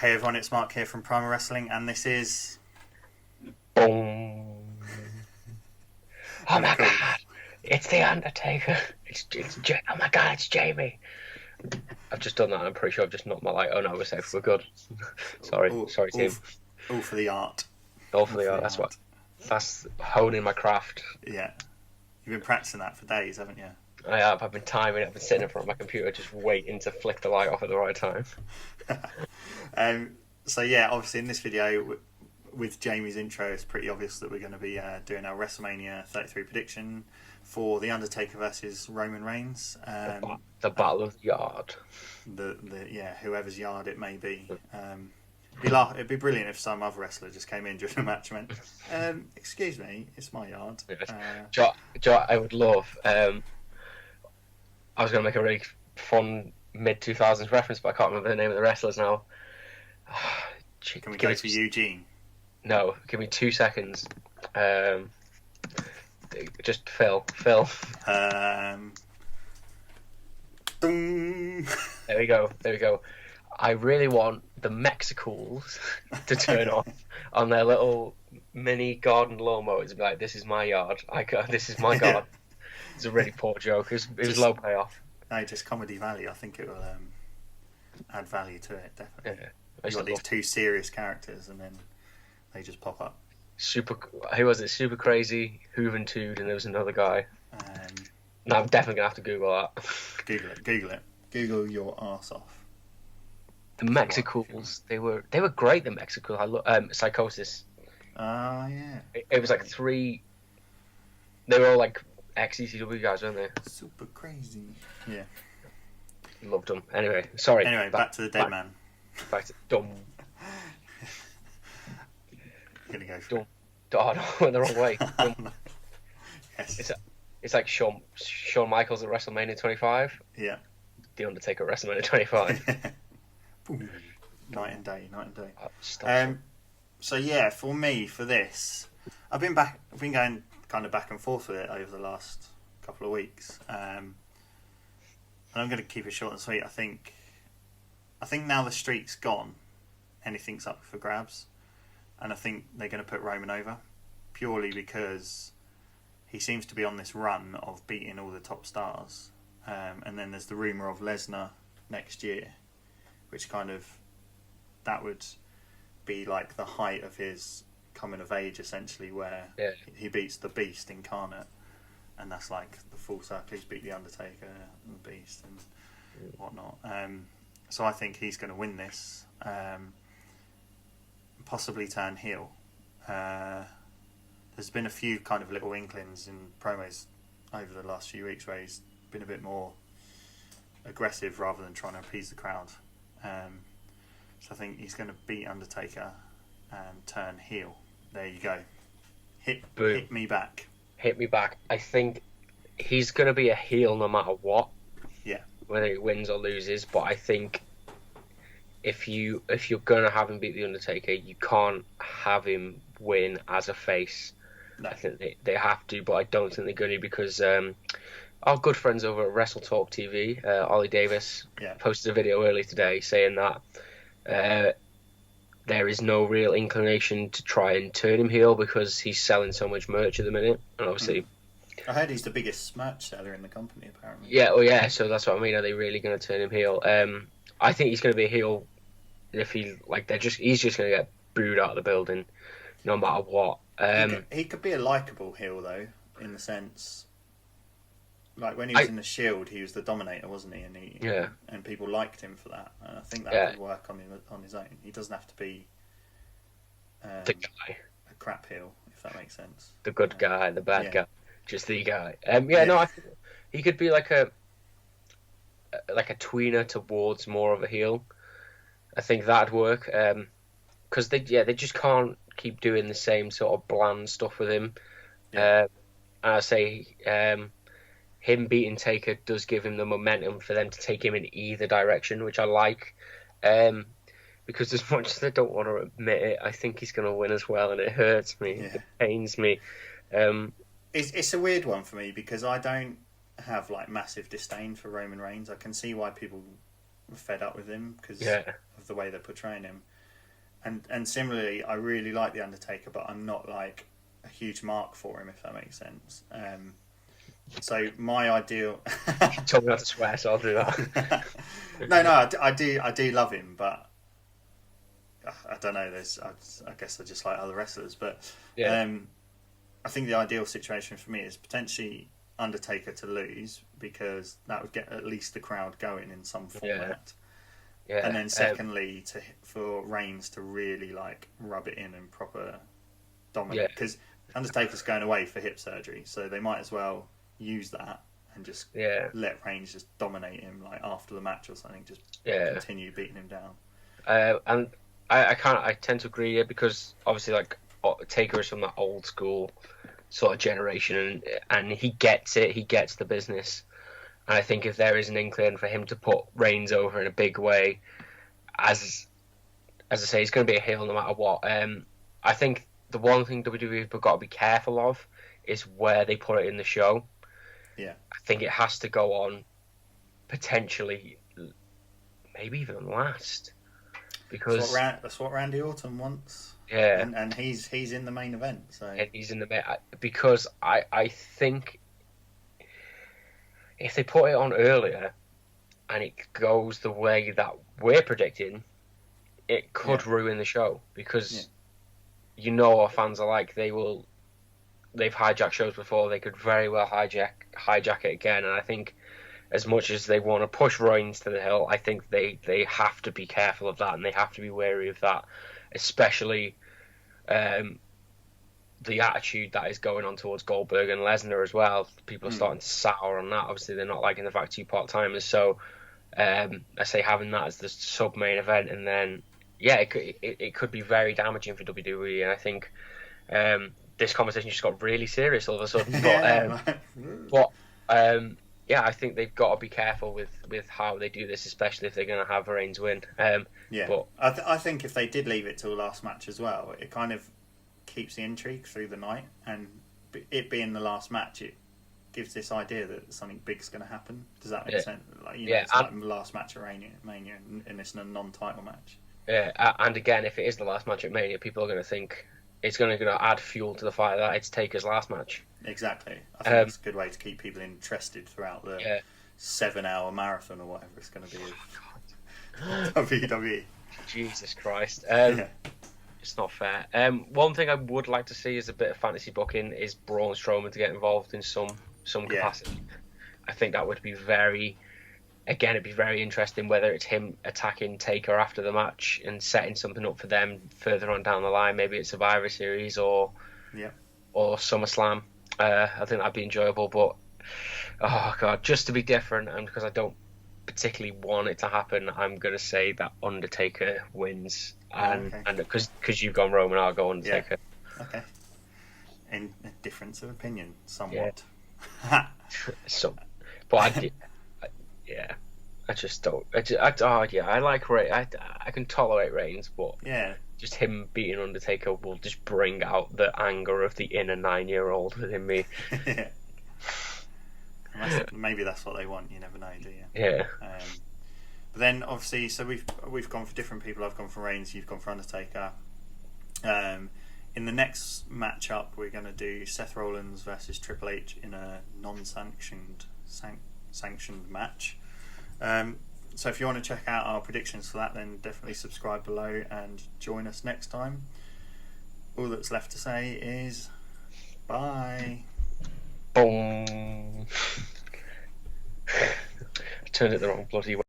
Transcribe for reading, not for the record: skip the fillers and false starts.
Hey everyone, it's Mark here from Primal Wrestling, and this is... Boom. Oh Very my cool. god, it's the Undertaker. Oh my god, it's Jamie. I've just done that and I'm pretty sure I've just knocked my light. Oh no, we're safe, we're good. Sorry, All, team. all for the art. Hopefully, For the that's art. that's honing my craft. Yeah. You've been practicing that for days, haven't you? I have, I've been timing it, I've been sitting in front of my computer just waiting to flick the light off at the right time. So yeah, obviously in this video, with Jamie's intro, it's pretty obvious that we're going to be doing our Wrestlemania 33 prediction for The Undertaker versus Roman Reigns. The Battle of the Yard. Whoever's yard it may be. It'd be brilliant if some other wrestler just came in during the match and went, excuse me, it's my yard. I would love. I was going to make a really fun mid 2000s reference, but I can't remember the name of the wrestlers now. Can we go for Eugene? No, give me 2 seconds. Just Phil. Ding. There we go. I really want the Mexicools to turn off on their little mini garden lawnmowers and be like, "This is my yard. This is my garden." It's a really poor joke. It was low payoff. No, just comedy value. I think it will add value to it, definitely. Yeah. You've got these two serious characters and then they just pop up. Who was it? Super Crazy, Juventud, and there was another guy. No, I'm definitely going to have to Google that. Google it. Google your arse off. The Mexicools, they were great, the Mexicools. Psychosis. Yeah. It was like three... They were all like ex-ECW guys, weren't they? Super Crazy. Yeah. Loved them. Anyway, sorry. Back to the dead man. Back to dumb. You're going to go for dumb. Oh, no, went the wrong way. Yes. It's like Shawn Michaels at WrestleMania 25. Yeah. The Undertaker at WrestleMania 25. Night and day. So yeah, for me, for this, I've been going kind of back and forth with it over the last couple of weeks, and I'm going to keep it short and sweet. I think now the streak's gone, anything's up for grabs, and I think they're going to put Roman over purely because he seems to be on this run of beating all the top stars, and then there's the rumour of Lesnar next year, which that would be like the height of his coming of age, essentially, where he beats the Beast incarnate, and that's like the full circle. He's beat the Undertaker and the Beast and whatnot. So I think he's going to win this, possibly turn heel. There's been a few kind of little inklings in promos over the last few weeks where he's been a bit more aggressive rather than trying to appease the crowd. So I think he's going to beat Undertaker and turn heel. There you go. Hit me back. Hit me back. I think he's going to be a heel no matter what. Yeah. Whether he wins or loses, but I think if you're going to have him beat the Undertaker, you can't have him win as a face. No. I think they have to, but I don't think they're going to because our good friends over at Wrestle Talk TV, Ollie Davis, posted a video early today saying that there is no real inclination to try and turn him heel because he's selling so much merch at the minute, and obviously I heard he's the biggest merch seller in the company apparently. Yeah, so that's what I mean. Are they really going to turn him heel? I think he's going to be a heel if he's just going to get booed out of the building no matter what. He could be a likeable heel though, in the sense, like when he was in the Shield, he was the Dominator, wasn't he? And people liked him for that. And I think that could work on his own. He doesn't have to be the guy, a crap heel, if that makes sense. The good guy, the bad guy, just the guy. No, I think he could be like a tweener towards more of a heel. I think that'd work because they just can't keep doing the same sort of bland stuff with him. And I say him beating Taker does give him the momentum for them to take him in either direction, which I like. Because as much as they don't want to admit it, I think he's going to win as well, and it hurts me. It pains me. It's a weird one for me because I don't have like massive disdain for Roman Reigns. I can see why people were fed up with him because of the way they're portraying him. And similarly, I really like the Undertaker, but I'm not like a huge mark for him, if that makes sense. So my ideal. You told me not to swear, so I'll do that. No, I do love him, but I don't know. I guess I just like other wrestlers, but Yeah. I think the ideal situation for me is potentially Undertaker to lose, because that would get at least the crowd going in some format. Yeah. And then secondly, for Reigns to really like rub it in and proper dominate, because Undertaker's going away for hip surgery, so they might as well use that and just let Reigns just dominate him like after the match or something, just continue beating him down. And I tend to agree here, because obviously like Taker is from that old school sort of generation, and he gets it, he gets the business. And I think if there is an inkling for him to put Reigns over in a big way, as I say, he's going to be a heel no matter what. I think the one thing WWE have got to be careful of is where they put it in the show. Yeah, I think it has to go on potentially, maybe even last, because that's what Randy Orton wants. Yeah, and he's in the main event, so he's in the main, because I think if they put it on earlier and it goes the way that we're predicting, it could ruin the show, because you know what fans are like. They've hijacked shows before. They could very well hijack it again. And I think as much as they want to push Reigns to the hill, I think they have to be careful of that, and they have to be wary of that, especially the attitude that is going on towards Goldberg and Lesnar as well. People are starting to sour on that. Obviously, they're not liking the fact 2 part-timers. So I say having that as the sub-main event, and then it could be very damaging for WWE. And I think this conversation just got really serious all of a sudden. I think they've got to be careful with how they do this, especially if they're going to have Reigns win. But I think if they did leave it till the last match as well, it kind of keeps the intrigue through the night, and it being the last match, it gives this idea that something big's going to happen. Does that make sense? Like, it's like the last match at Mania, and it's a non-title match. Yeah, and again, if it is the last match at Mania, people are going to think it's going to add fuel to the fire that it's Taker's last match. Exactly. I think it's a good way to keep people interested throughout the 7-hour marathon or whatever it's going to be. WWE. Jesus Christ. It's not fair. One thing I would like to see is a bit of fantasy booking is Braun Strowman to get involved in some capacity. I think that would be it'd be very interesting, whether it's him attacking Taker after the match and setting something up for them further on down the line. Maybe it's Survivor Series or SummerSlam. I think that'd be enjoyable, but oh god, just to be different, and because I don't particularly want it to happen, I'm going to say that Undertaker wins. And because you've gone Roman, I'll go Undertaker. Yeah. Okay. In a difference of opinion, somewhat. But I just don't. I like Reigns. I can tolerate Reigns, but just him beating Undertaker will just bring out the anger of the inner 9-year-old within me. Maybe that's what they want. You never know, do you? Yeah. But then, obviously, so we've gone for different people. I've gone for Reigns. You've gone for Undertaker. In the next matchup, we're going to do Seth Rollins versus Triple H in a non-sanctioned sanctioned match. So if you want to check out our predictions for that, then definitely subscribe below and join us next time. All that's left to say is bye. Boom. I turned it the wrong bloody way.